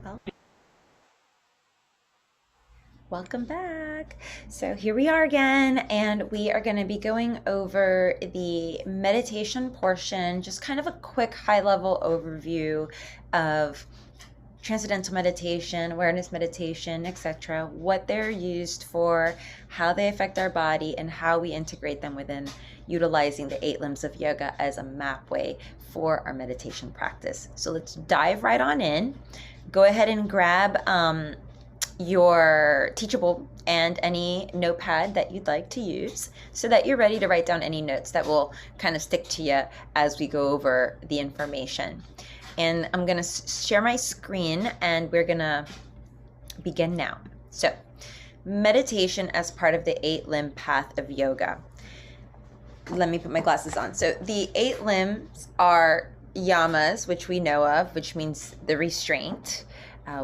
Well, welcome back. So here we are again, and we are going to be going over the meditation portion, just kind of a quick high-level overview of transcendental meditation, awareness meditation, etc., what they're used for, how they affect our body, and how we integrate them within utilizing the 8 limbs of yoga as a map way for our meditation practice. So let's dive right on in. Go ahead and grab your Teachable and any notepad that you'd like to use so that you're ready to write down any notes that will kind of stick to you as we go over the information. And I'm going to share my screen and we're going to begin now. So, meditation as part of the 8-limb path of yoga. Let me put my glasses on. So, the 8 limbs are yamas, which we know of, which means the restraint.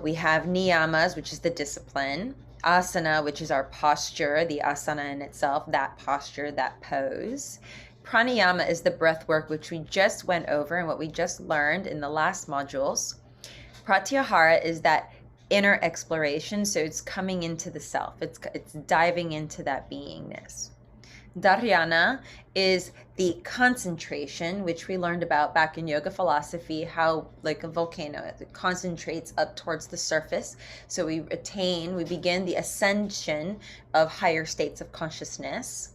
We have niyamas, which is the discipline. Asana, which is our posture, the asana in itself, that posture, that pose. Pranayama is the breath work, which we just went over and what we just learned in the last modules. Pratyahara is that inner exploration, so it's coming into the self. It's diving into that beingness. Dharana is the concentration, which we learned about back in yoga philosophy, how like a volcano, it concentrates up towards the surface. So we begin the ascension of higher states of consciousness.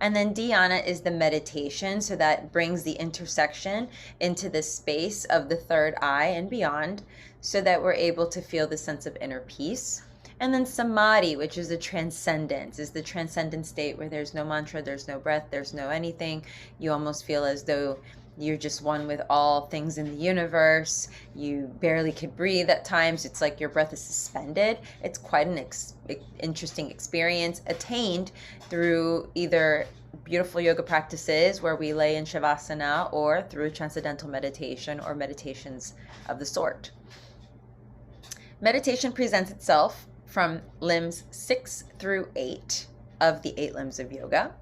And then dhyana is the meditation, so that brings the intersection into the space of the third eye and beyond, so that we're able to feel the sense of inner peace. And then samadhi, which is the transcendence, is the transcendent state where there's no mantra, there's no breath, there's no anything. You almost feel as though you're just one with all things in the universe. You barely could breathe at times. It's like your breath is suspended. It's quite an interesting experience attained through either beautiful yoga practices where we lay in shavasana or through transcendental meditation or meditations of the sort. Meditation presents itself from limbs 6 through 8 of the 8 limbs of yoga.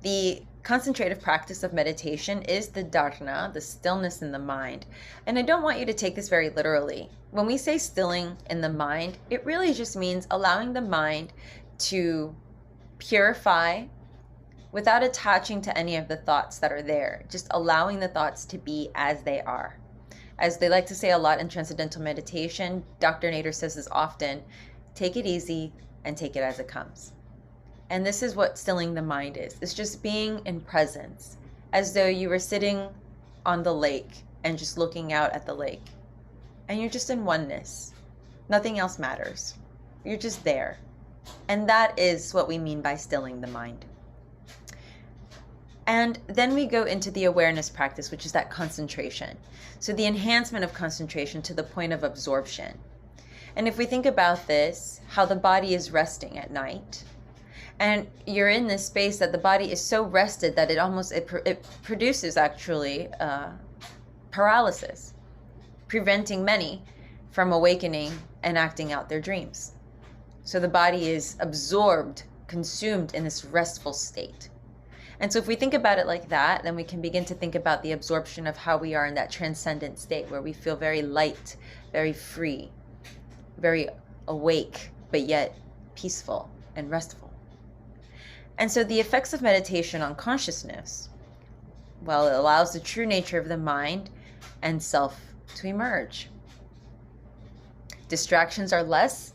The concentrative practice of meditation is the dharana, the stillness in the mind. And I don't want you to take this very literally. When we say stilling in the mind, it really just means allowing the mind to purify without attaching to any of the thoughts that are there, just allowing the thoughts to be as they are. As they like to say a lot in transcendental meditation, Dr. Nader says this often, take it easy and take it as it comes. And this is what stilling the mind is. It's just being in presence, as though you were sitting on the lake and just looking out at the lake. And you're just in oneness. Nothing else matters. You're just there. And that is what we mean by stilling the mind. And then we go into the awareness practice, which is that concentration. So the enhancement of concentration to the point of absorption. And if we think about this, how the body is resting at night, and you're in this space that the body is so rested that it produces actually paralysis, preventing many from awakening and acting out their dreams. So the body is absorbed, consumed in this restful state. And so if we think about it like that, then we can begin to think about the absorption of how we are in that transcendent state where we feel very light, very free, very awake, but yet peaceful and restful. And so the effects of meditation on consciousness, well, it allows the true nature of the mind and self to emerge. Distractions are less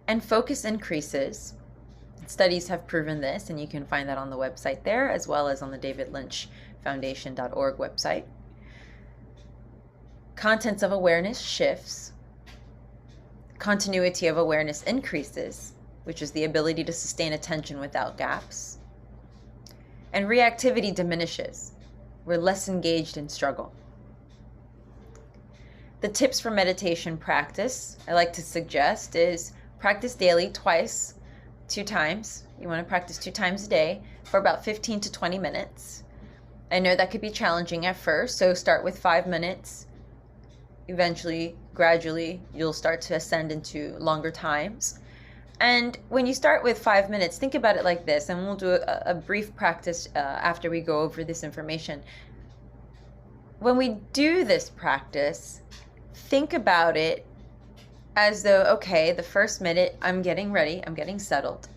and focus increases. Studies have proven this, and you can find that on the website there, as well as on the davidlynchfoundation.org website. Contents of awareness shifts. Continuity of awareness increases, which is the ability to sustain attention without gaps. And reactivity diminishes. We're less engaged in struggle. The tips for meditation practice I like to suggest is practice daily, 2 times. You want to practice 2 times a day for about 15 to 20 minutes. I know that could be challenging at first, so start with 5 minutes. Eventually, gradually, you'll start to ascend into longer times. And when you start with 5 minutes, think about it like this, and we'll do a brief practice after we go over this information. When we do this practice, think about it as though, okay, the first minute, I'm getting ready, I'm getting settled.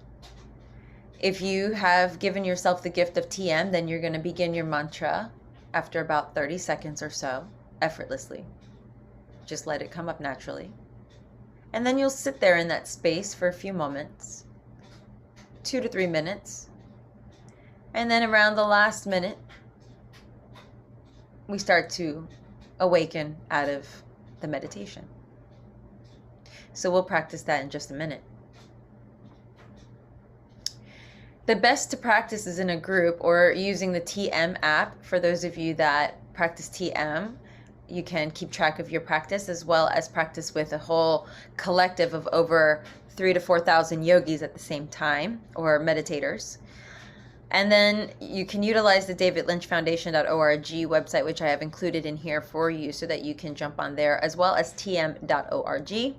If you have given yourself the gift of TM, then you're going to begin your mantra after about 30 seconds or so, effortlessly. Just let it come up naturally. And then you'll sit there in that space for a few moments, 2 to 3 minutes. And then around the last minute, we start to awaken out of the meditation. So we'll practice that in just a minute. The best to practice is in a group or using the TM app. For those of you that practice TM, you can keep track of your practice as well as practice with a whole collective of over 3,000 to 4,000 yogis at the same time, or meditators. And then you can utilize the davidlynchfoundation.org website, which I have included in here for you so that you can jump on there, as well as tm.org.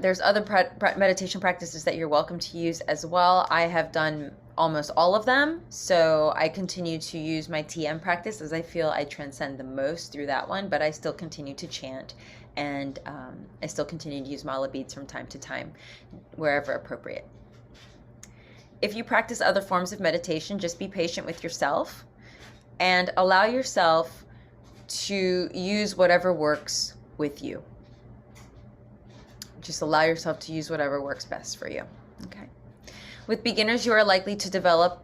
There's other meditation practices that you're welcome to use as well. I have done almost all of them, so I continue to use my TM practice as I feel I transcend the most through that one, but I still continue to chant, and I still continue to use mala beads from time to time, wherever appropriate. If you practice other forms of meditation, just be patient with yourself and allow yourself to use whatever works with you. Just allow yourself to use whatever works best for you. Okay. With beginners, you are likely to develop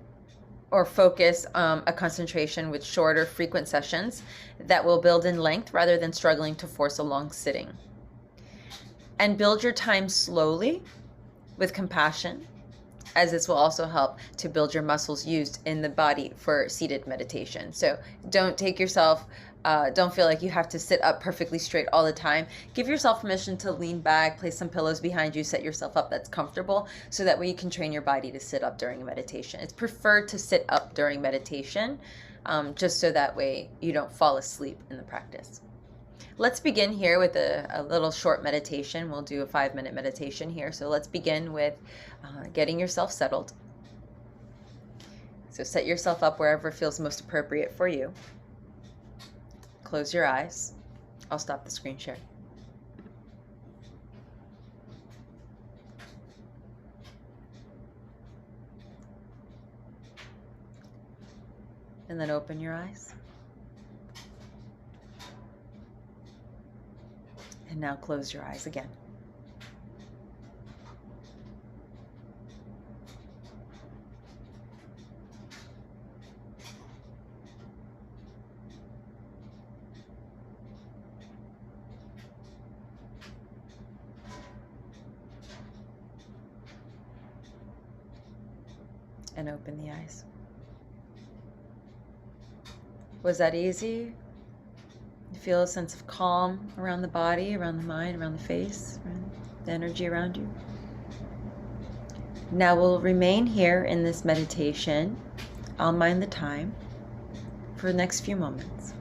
or focus a concentration with shorter, frequent sessions that will build in length rather than struggling to force a long sitting. And build your time slowly with compassion, as this will also help to build your muscles used in the body for seated meditation. So don't take yourself, don't feel like you have to sit up perfectly straight all the time. Give yourself permission to lean back, place some pillows behind you, set yourself up that's comfortable, so that way you can train your body to sit up during meditation. It's preferred to sit up during meditation, just so that way you don't fall asleep in the practice. Let's begin here with a little short meditation. We'll do a 5-minute meditation here. So let's begin with getting yourself settled. So set yourself up wherever feels most appropriate for you. Close your eyes. I'll stop the screen share. And then open your eyes. And now close your eyes again. And open the eyes. Was that easy? You feel a sense of calm around the body, around the mind, around the face, around the energy around you. Now we'll remain here in this meditation. I'll mind the time for the next few moments.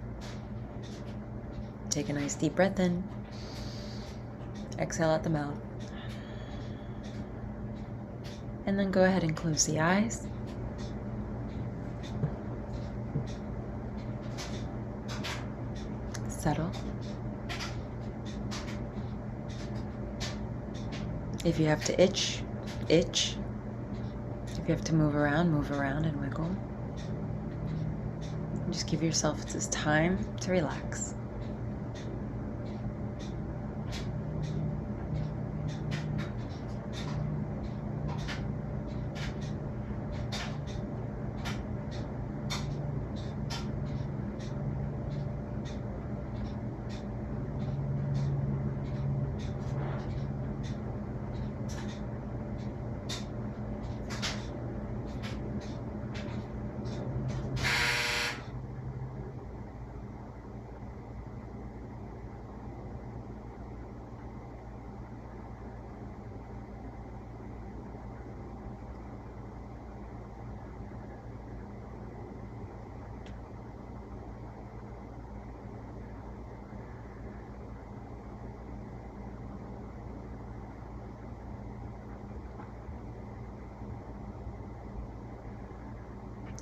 Take a nice deep breath in. Exhale out the mouth. And then go ahead and close the eyes. Settle. If you have to itch, itch. If you have to move around and wiggle. And just give yourself this time to relax.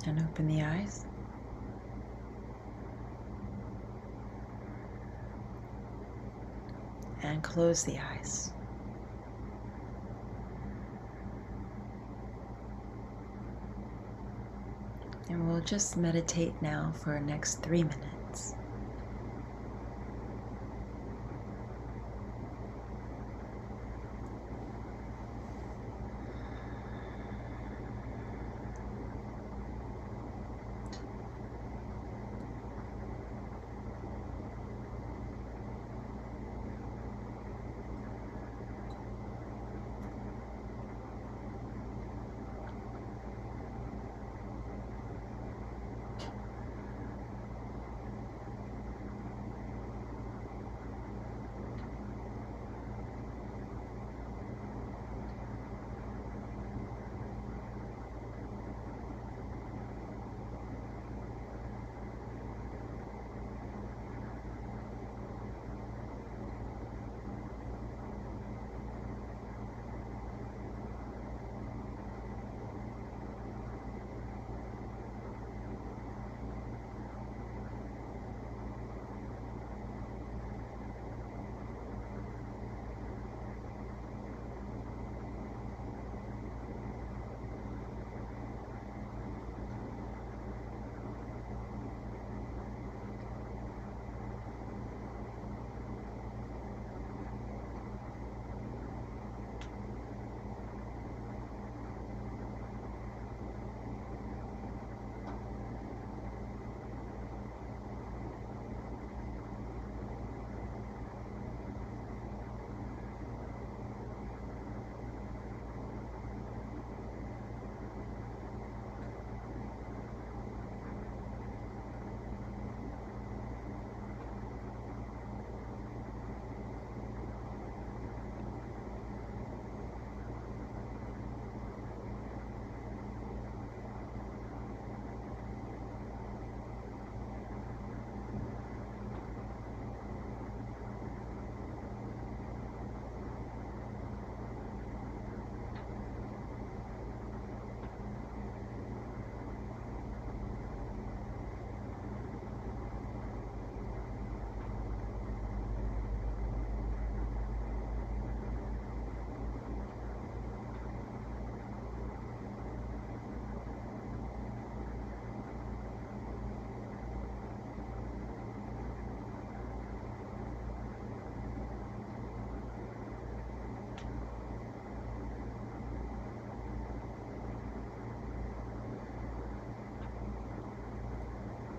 And open the eyes. and close the eyes. And we'll just meditate now for the next 3 minutes.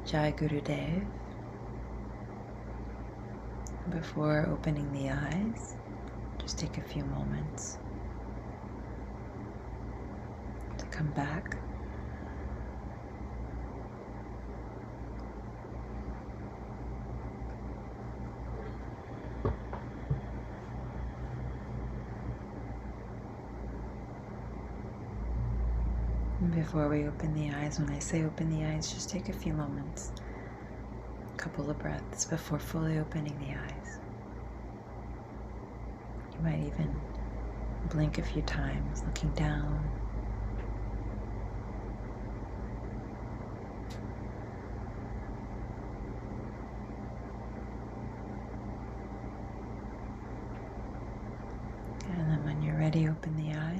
Jai Gurudev. Before opening the eyes, just take a few moments to come back. And before we open the eyes, when I say open the eyes, just take a few moments, a couple of breaths before fully opening the eyes. You might even blink a few times, looking down. And then when you're ready, open the eyes.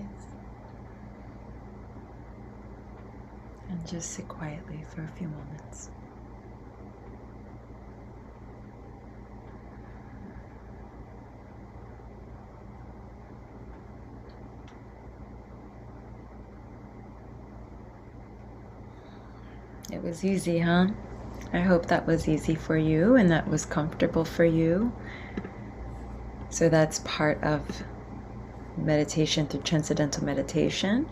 And just sit quietly for a few moments. It was easy, huh? I hope that was easy for you and that was comfortable for you. So that's part of meditation through transcendental meditation.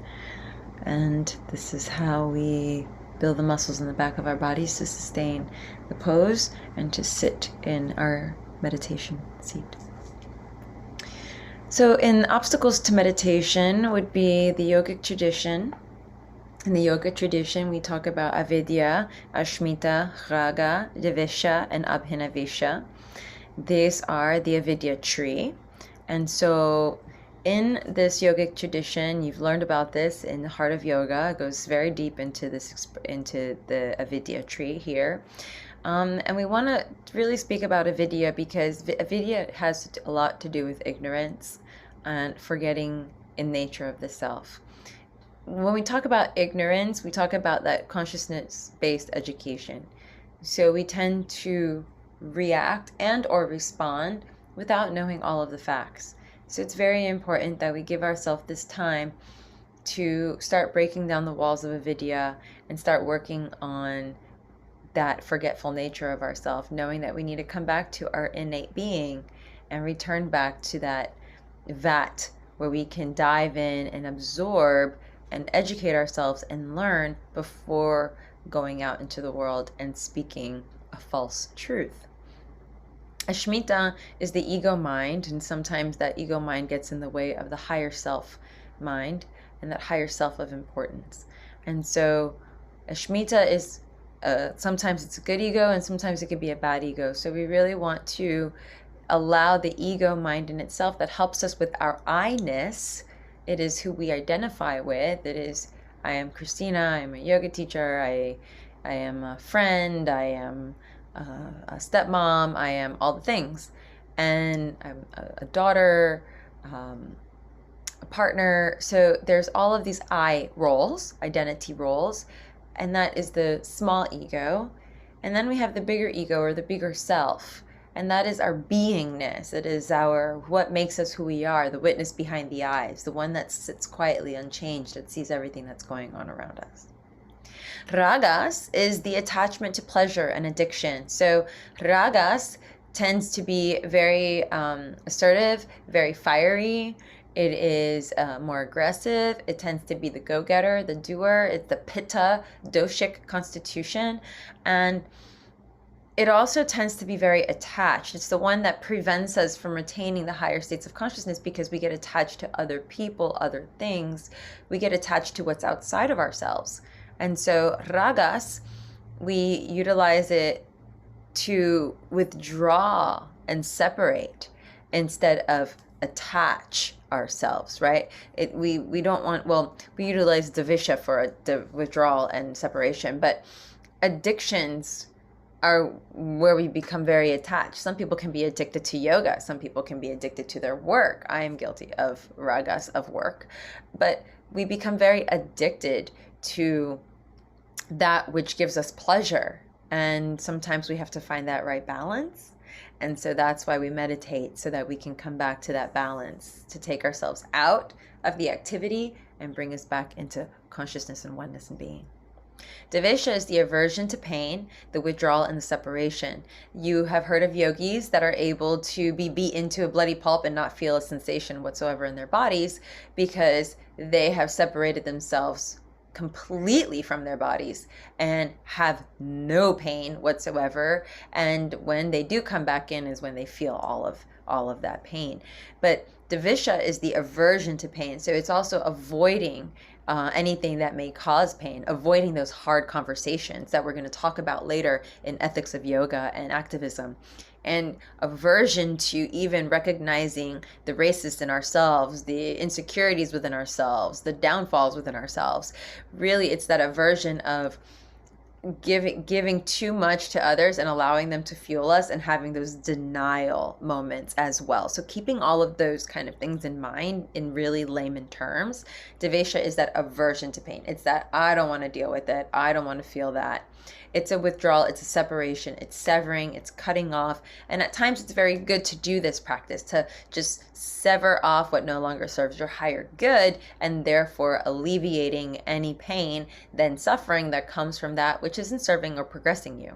And this is how we build the muscles in the back of our bodies to sustain the pose and to sit in our meditation seat. So in obstacles to meditation would be the yogic tradition. In the yoga tradition, we talk about avidya, ashmita, raga, dvesha, and abhinavesha. These are the avidya tree. And so in this yogic tradition, you've learned about this in the Heart of Yoga. It goes very deep into this, into the avidya tree here. And we want to really speak about avidya because avidya has a lot to do with ignorance and forgetting in nature of the self. When we talk about ignorance, we talk about that consciousness-based education. So we tend to react and or respond without knowing all of the facts. So it's very important that we give ourselves this time to start breaking down the walls of avidya and start working on that forgetful nature of ourselves, knowing that we need to come back to our innate being and return back to that vat where we can dive in and absorb and educate ourselves and learn before going out into the world and speaking a false truth. Ashmita is the ego mind, and sometimes that ego mind gets in the way of the higher self mind and that higher self of importance. And so Ashmita is sometimes it's a good ego and sometimes it could be a bad ego. So we really want to allow the ego mind in itself that helps us with our I-ness. It is who we identify with. It is, I am Christina, I am a yoga teacher, I am a friend, I am a stepmom, I am all the things. And I'm a daughter, a partner. So there's all of these I roles, identity roles, and that is the small ego. And then we have the bigger ego, or the bigger self, and that is our beingness. It is our, what makes us who we are, the witness behind the eyes, the one that sits quietly unchanged, that sees everything that's going on around us. Ragas is the attachment to pleasure and addiction. So ragas tends to be very assertive, very fiery. It is more aggressive. It tends to be the go-getter, the doer. It's the pitta, doshic constitution. And it also tends to be very attached. It's the one that prevents us from attaining the higher states of consciousness because we get attached to other people, other things. We get attached to what's outside of ourselves. And so ragas, we utilize it to withdraw and separate instead of attach ourselves, right? We don't want, well, we utilize davisha for the withdrawal and separation, but addictions are where we become very attached. Some people can be addicted to yoga. Some people can be addicted to their work. I am guilty of ragas, of work. But we become very addicted to that which gives us pleasure. And sometimes we have to find that right balance. And so that's why we meditate, so that we can come back to that balance, to take ourselves out of the activity and bring us back into consciousness and oneness and being. Davisha is the aversion to pain, the withdrawal, and the separation. You have heard of yogis that are able to be beaten to a bloody pulp and not feel a sensation whatsoever in their bodies because they have separated themselves completely from their bodies and have no pain whatsoever. And when they do come back in is when they feel all of that pain. But davisha is the aversion to pain. So it's also avoiding anything that may cause pain, avoiding those hard conversations that we're going to talk about later in ethics of yoga and activism, and aversion to even recognizing the racist in ourselves, the insecurities within ourselves, the downfalls within ourselves. Really, it's that aversion of giving too much to others and allowing them to fuel us, and having those denial moments as well. So keeping all of those kind of things in mind in really layman terms, davisha is that aversion to pain. It's that I don't want to deal with it. I don't want to feel that. It's a withdrawal, it's a separation, it's severing, it's cutting off. And at times it's very good to do this practice, to just sever off what no longer serves your higher good, and therefore alleviating any pain, then suffering that comes from that which isn't serving or progressing you.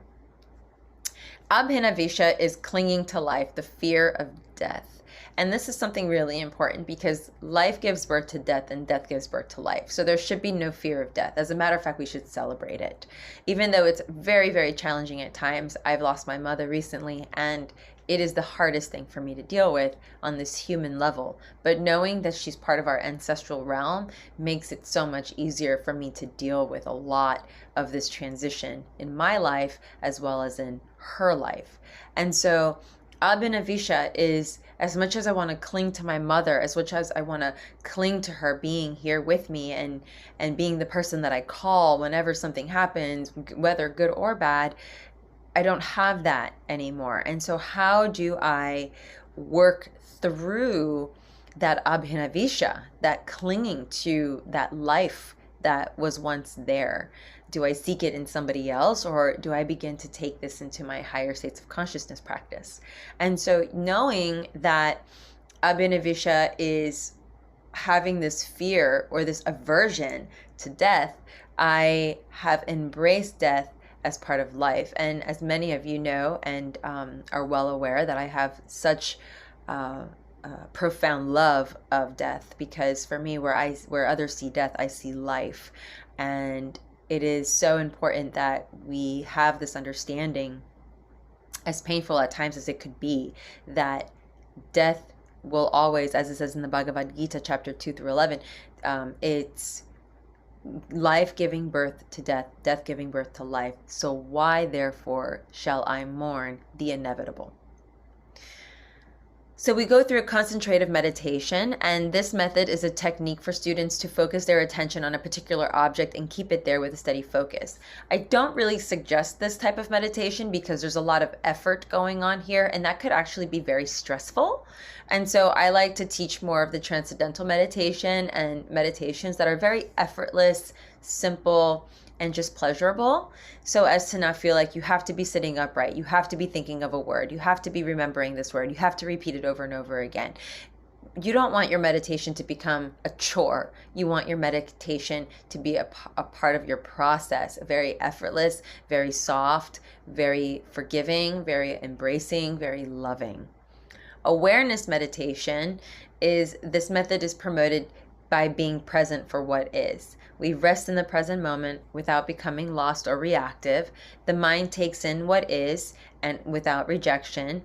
Abhinavisha is clinging to life, the fear of death. And this is something really important because life gives birth to death and death gives birth to life. So there should be no fear of death. As a matter of fact, we should celebrate it. Even though it's very, very challenging at times. I've lost my mother recently, and it is the hardest thing for me to deal with on this human level. But knowing that she's part of our ancestral realm makes it so much easier for me to deal with a lot of this transition in my life as well as in her life. And so Abhinavisha is, as much as I want to cling to my mother, as much as I want to cling to her being here with me and being the person that I call whenever something happens, whether good or bad, I don't have that anymore. And so how do I work through that abhinavisha, that clinging to that life that was once there? Do I seek it in somebody else, or do I begin to take this into my higher states of consciousness practice? And so knowing that abhinavisha is having this fear or this aversion to death, I have embraced death as part of life. And as many of you know and are well aware, that I have such profound love of death, because for me, where others see death, I see life. And it is so important that we have this understanding, as painful at times as it could be, that death will always, as it says in the Bhagavad Gita, chapter 2 through 11, it's life giving birth to death, death giving birth to life. So why, therefore, shall I mourn the inevitable? So we go through a concentrative meditation, and this method is a technique for students to focus their attention on a particular object and keep it there with a steady focus. I don't really suggest this type of meditation because there's a lot of effort going on here, and that could actually be very stressful. And so I like to teach more of the transcendental meditation and meditations that are very effortless, simple, and just pleasurable, so as to not feel like you have to be sitting upright, you have to be thinking of a word, you have to be remembering this word, you have to repeat it over and over again. You don't want your meditation to become a chore. You want your meditation to be a part of your process, very effortless, very soft, very forgiving, very embracing, very loving. Awareness meditation this method is promoted by being present for what is. We rest in the present moment without becoming lost or reactive. The mind takes in what is, and without rejection.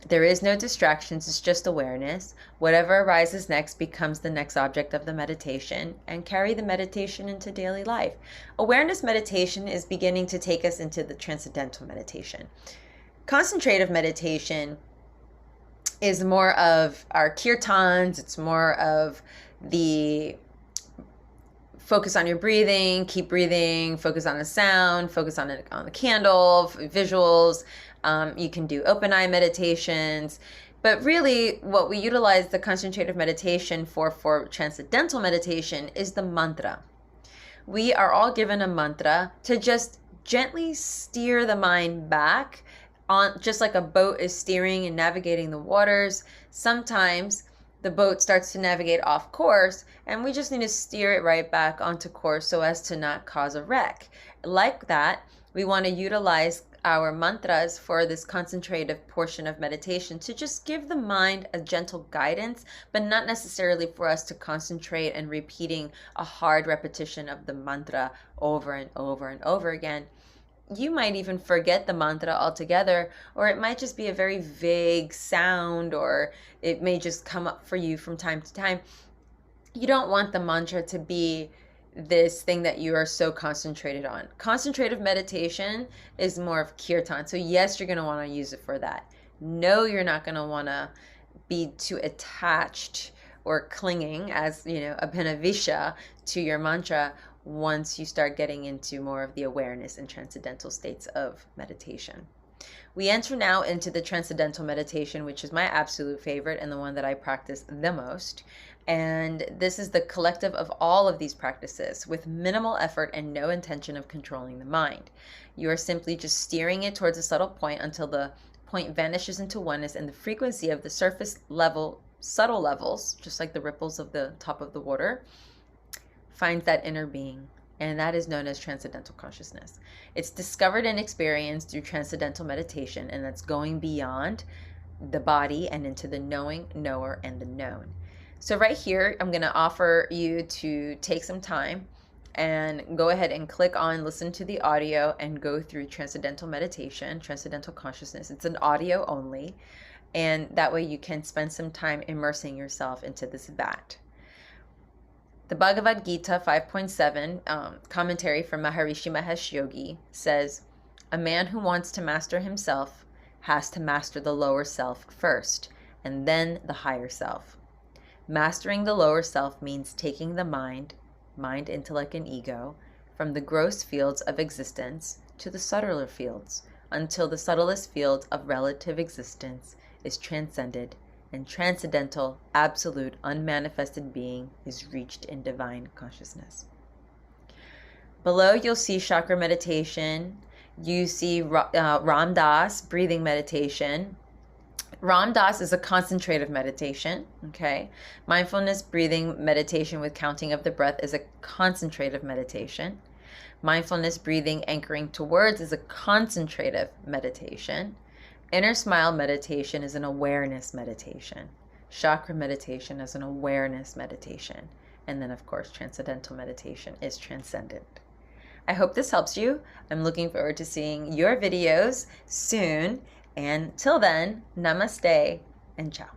There is no distractions, it's just awareness. Whatever arises next becomes the next object of the meditation, and carry the meditation into daily life. Awareness meditation is beginning to take us into the transcendental meditation. Concentrative meditation is more of our kirtans, it's more of the focus on your breathing, keep breathing, focus on the sound, focus on the candle, visuals. You can do open eye meditations. But really, what we utilize the concentrative meditation for transcendental meditation is the mantra. We are all given a mantra to just gently steer the mind back, on just like a boat is steering and navigating the waters. Sometimes the boat starts to navigate off course, and we just need to steer it right back onto course so as to not cause a wreck. Like that, we want to utilize our mantras for this concentrative portion of meditation to just give the mind a gentle guidance, but not necessarily for us to concentrate and repeating a hard repetition of the mantra over and over and over again. You might even forget the mantra altogether, or it might just be a very vague sound, or it may just come up for you from time to time. You don't want the mantra to be this thing that you are so concentrated on. Concentrative meditation is more of kirtan. So yes, you're going to want to use it for that. No, you're not going to want to be too attached or clinging, as abhinavisha, to your mantra once you start getting into more of the awareness and transcendental states of meditation. We enter now into the transcendental meditation, which is my absolute favorite and the one that I practice the most. And this is the collective of all of these practices with minimal effort and no intention of controlling the mind. You are simply just steering it towards a subtle point until the point vanishes into oneness, and the frequency of the surface level, subtle levels, just like the ripples of the top of the water, finds that inner being, and that is known as transcendental consciousness. It's discovered and experienced through transcendental meditation, and that's going beyond the body and into the knowing, knower, and the known. So right here, I'm going to offer you to take some time and go ahead and click on listen to the audio and go through transcendental meditation, transcendental consciousness. It's an audio only, and that way you can spend some time immersing yourself into this vat. The Bhagavad Gita 5.7 commentary from Maharishi Mahesh Yogi says, a man who wants to master himself has to master the lower self first, and then the higher self. Mastering the lower self means taking the mind, intellect, and ego, from the gross fields of existence to the subtler fields, until the subtlest field of relative existence is transcended and transcendental, absolute, unmanifested being is reached in divine consciousness. Below, you'll see chakra meditation. You see Ram Dass breathing meditation. Ram Dass is a concentrative meditation, okay? Mindfulness breathing meditation with counting of the breath is a concentrative meditation. Mindfulness breathing anchoring to words is a concentrative meditation. Inner smile meditation is an awareness meditation. Chakra meditation is an awareness meditation. And then, of course, transcendental meditation is transcendent. I hope this helps you. I'm looking forward to seeing your videos soon. And till then, namaste and ciao.